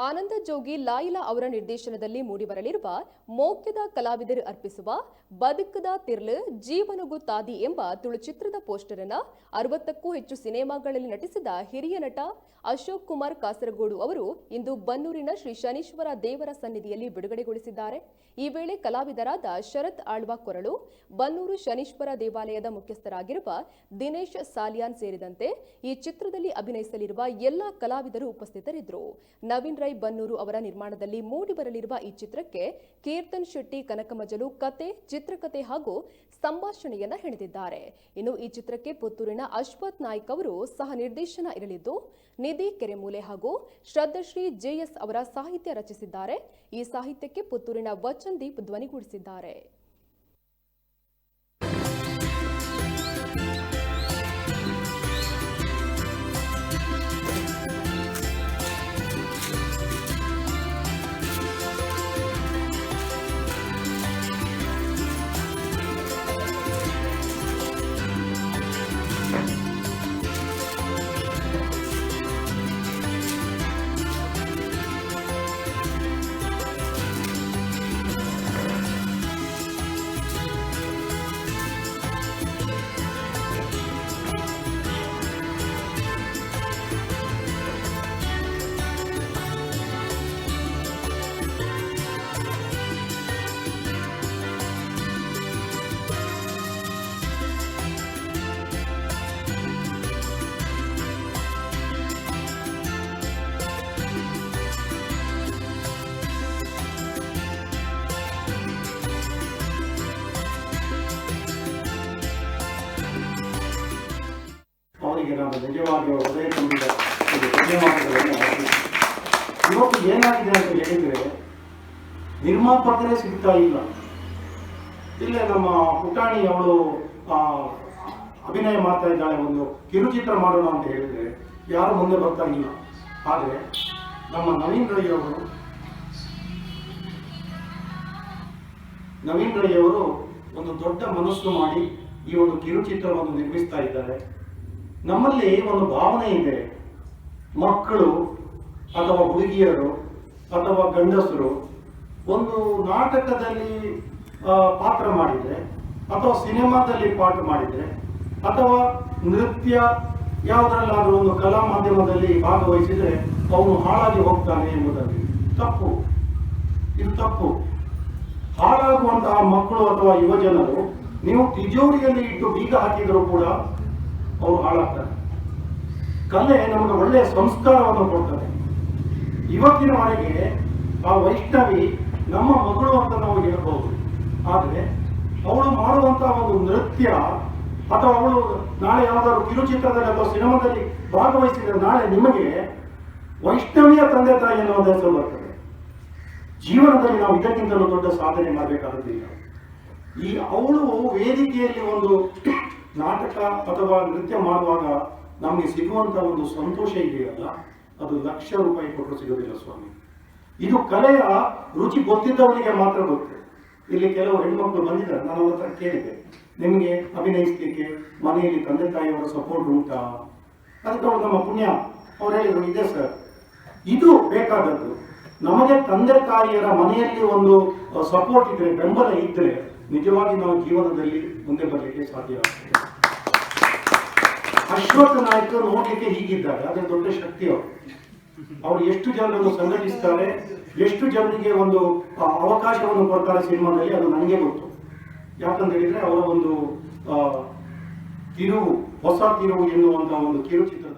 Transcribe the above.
ಆನಂದ ಜೋಗಿ ಲಾಯಿಲಾ ಅವರ ನಿರ್ದೇಶನದಲ್ಲಿ ಮೂಡಿಬರಲಿರುವ ಮೋಕ್ಯದ ಕಲಾವಿದರು ಅರ್ಪಿಸುವ ಬದುಕದ ತಿರ್ಲು ಜೀವನಗೂ ತಾದಿ ಎಂಬ ತುಳು ಚಿತ್ರದ ಪೋಸ್ಟರ್ ಅನ್ನು 60ಕ್ಕೂ ಹೆಚ್ಚು ಸಿನಿಮಾಗಳಲ್ಲಿ ನಟಿಸಿದ ಹಿರಿಯ ನಟ ಅಶೋಕ್ ಕುಮಾರ್ ಕಾಸರಗೋಡು ಅವರು ಇಂದು ಬನ್ನೂರಿನ ಶ್ರೀ ಶನೀಶ್ವರ ದೇವರ ಸನ್ನಿಧಿಯಲ್ಲಿ ಬಿಡುಗಡೆಗೊಳಿಸಿದ್ದಾರೆ. ಈ ವೇಳೆ ಕಲಾವಿದರಾದ ಶರತ್ ಆಳ್ವಾ ಕೊರಳು, ಬನ್ನೂರು ಶನೀಶ್ವರ ದೇವಾಲಯದ ಮುಖ್ಯಸ್ಥರಾಗಿರುವ ದಿನೇಶ್ ಸಾಲಿಯಾನ್ ಸೇರಿದಂತೆ ಈ ಚಿತ್ರದಲ್ಲಿ ಅಭಿನಯಿಸಲಿರುವ ಎಲ್ಲಾ ಕಲಾವಿದರು ಉಪಸ್ಥಿತರಿದ್ದರು. ನವೀನ್ ರೈ ಬನ್ನೂರು ಅವರ ನಿರ್ಮಾಣದಲ್ಲಿ ಮೂಡಿಬರಲಿರುವ ಈ ಚಿತ್ರಕ್ಕೆ ಕೀರ್ತನ್ ಶೆಟ್ಟಿ ಕನಕಮಜಲು ಕತೆ, ಚಿತ್ರಕಥೆ ಹಾಗೂ ಸಂಭಾಷಣೆಯನ್ನ ಹೆಣೆದಿದ್ದಾರೆ. ಇನ್ನು ಈ ಚಿತ್ರಕ್ಕೆ ಪುತ್ತೂರಿನ ಅಶ್ವಥ್ ನಾಯ್ಕ್ ಅವರು ಸಹ ನಿರ್ದೇಶನ ಇರಲಿದ್ದು, ನಿಧಿ ಕೆರೆಮೂಲೆ ಹಾಗೂ ಶ್ರದ್ಧಶ್ರೀ ಜೆಎಸ್ ಅವರ ಸಾಹಿತ್ಯ ರಚಿಸಿದ್ದಾರೆ. ಈ ಸಾಹಿತ್ಯಕ್ಕೆ ಪುತ್ತೂರಿನ ವಚನ್ ದೀಪ್ ಧ್ವನಿಗೂಡಿಸಿದ್ದಾರೆ. ಅವರಿಗೆ ನಾನು ನಿಜವಾಗಿ ಹೃದಯ ತುಂಬಿದ ಧನ್ಯವಾದಗಳನ್ನು ಇವತ್ತು ಏನಾಗಿದೆ ಅಂತ ಹೇಳಿದರೆ, ನಿರ್ಮಾಪಕರೇ ಸಿಗ್ತಾ ಇಲ್ಲ. ಇಲ್ಲೇ ನಮ್ಮ ಪುಟಾಣಿ ಅವಳು ಅಭಿನಯ ಮಾಡ್ತಾ ಇದ್ದಾಳೆ, ಒಂದು ಕಿರುಚಿತ್ರ ಮಾಡೋಣ ಅಂತ ಹೇಳಿದರೆ ಯಾರು ಮುಂದೆ ಬರ್ತಾ ಇಲ್ಲ. ಆದರೆ ನಮ್ಮ ನವೀನ್ ರೈ ಅವರು ಒಂದು ದೊಡ್ಡ ಮನಸ್ಸು ಮಾಡಿ ಈ ಒಂದು ಕಿರುಚಿತ್ರವನ್ನು ನಿರ್ಮಿಸ್ತಾ ಇದ್ದಾರೆ. ನಮ್ಮಲ್ಲಿ ಒಂದು ಭಾವನೆ ಇದೆ, ಮಕ್ಕಳು ಅಥವಾ ಹುಡುಗಿಯರು ಅಥವಾ ಗಂಡಸರು ಒಂದು ನಾಟಕದಲ್ಲಿ ಪಾತ್ರ ಮಾಡಿದರೆ ಅಥವಾ ಸಿನಿಮಾದಲ್ಲಿ ಪಾಠ ಮಾಡಿದರೆ ಅಥವಾ ನೃತ್ಯ ಯಾವುದರಲ್ಲಾದರೂ ಒಂದು ಕಲಾ ಮಾಧ್ಯಮದಲ್ಲಿ ಭಾಗವಹಿಸಿದರೆ ಅವನು ಹಾಳಾಗಿ ಹೋಗ್ತಾನೆ ಎಂಬುದಾಗಿ ತಪ್ಪು. ಇದು ತಪ್ಪು. ಹಾಳಾಗುವಂತಹ ಮಕ್ಕಳು ಅಥವಾ ಯುವಜನರು ನೀವು ತಿಜೋರಿಯಲ್ಲಿ ಇಟ್ಟು ಬೀಗ ಹಾಕಿದರೂ ಕೂಡ ಅವರು ಹಾಳಾಗ್ತಾರೆ. ಕಲೆ ನಮಗೆ ಒಳ್ಳೆಯ ಸಂಸ್ಕಾರವನ್ನು ಕೊಡ್ತಾರೆ. ಇವತ್ತಿನವರೆಗೆ ಆ ವೈಷ್ಣವಿ ನಮ್ಮ ಮಗಳು ಅಂತ ನಾವು ಹೇಳ್ಬೋದು. ಆದರೆ ಅವಳು ಮಾಡುವಂತಹ ಒಂದು ನೃತ್ಯ ಅಥವಾ ಅವಳು ನಾಳೆ ಯಾವುದಾದ್ರು ಕಿರುಚಿತ್ರದಲ್ಲಿ ಅಥವಾ ಸಿನಿಮಾದಲ್ಲಿ ಭಾಗವಹಿಸಿದರೆ ನಾಳೆ ನಿಮಗೆ ವೈಷ್ಣವಿಯ ತಂದೆ ತಾಯಿ ಅನ್ನೋದು ಹೆಸರು ಬರ್ತದೆ. ಜೀವನದಲ್ಲಿ ನಾವು ಇದಕ್ಕಿಂತಲೂ ದೊಡ್ಡ ಸಾಧನೆ ಮಾಡಬೇಕಾಗುತ್ತಿಲ್ಲ. ಈ ಅವಳು ವೇದಿಕೆಯಲ್ಲಿ ಒಂದು ನಾಟಕ ಅಥವಾ ನೃತ್ಯ ಮಾಡುವಾಗ ನಮಗೆ ಸಿಗುವಂತ ಒಂದು ಸಂತೋಷ ಇದೆಯಲ್ಲ, ಅದು ಲಕ್ಷ ರೂಪಾಯಿ ಕೊಟ್ಟರು ಸಿಗೋದಿಲ್ಲ ಸ್ವಾಮಿ. ಇದು ಕಲೆಯ ರುಚಿ ಗೊತ್ತಿದ್ದವರಿಗೆ ಮಾತ್ರ ಗೊತ್ತು. ಇಲ್ಲಿ ಕೆಲವು ಹೆಣ್ಮಕ್ಳು ಬಂದಿದ್ದಾರೆ, ನಾನು ಅವ್ರ ಹತ್ರ ಕೇಳಿದೆ, ನಿಮಗೆ ಅಭಿನಯಿಸಲಿಕ್ಕೆ ಮನೆಯಲ್ಲಿ ತಂದೆ ತಾಯಿಯವರ ಸಪೋರ್ಟ್ ಉಂಟಾ? ಅದಕ್ಕೆ ಅವರು ನಮ್ಮ ಪುಣ್ಯ ಅವ್ರು ಹೇಳಿದ್ರು, ಇದೆ ಸರ್. ಇದು ಬೇಕಾದದ್ದು. ನಮಗೆ ತಂದೆ ತಾಯಿಯರ ಮನೆಯಲ್ಲಿ ಒಂದು ಸಪೋರ್ಟ್ ಇದ್ರೆ, ಬೆಂಬಲ ಇದ್ರೆ ನಿಜವಾಗಿ ನಾವು ಜೀವನದಲ್ಲಿ ಮುಂದೆ ಬರಲಿಕ್ಕೆ ಸಾಧ್ಯ ಆಗ್ತದೆ. ಅಶ್ವಥ್ ನಾಯ್ಕ ನೋಡ್ಲಿಕ್ಕೆ ಹೀಗಿದ್ದಾರೆ, ಅದೇ ದೊಡ್ಡ ಶಕ್ತಿ ಅವರು. ಅವರು ಎಷ್ಟು ಜನರನ್ನು ಸಂಘಟಿಸ್ತಾರೆ, ಎಷ್ಟು ಜನರಿಗೆ ಒಂದು ಅವಕಾಶವನ್ನು ಕೊಡ್ತಾರೆ ಸಿನಿಮಾದಲ್ಲಿ, ಅದು ನನಗೆ ಗೊತ್ತು. ಯಾಕಂತ ಹೇಳಿದ್ರೆ ಅವರ ಒಂದು ತಿರುವು, ಹೊಸ ತಿರುವು ಎನ್ನುವಂತಹ ಒಂದು ಕಿರುಚಿತ್ರದ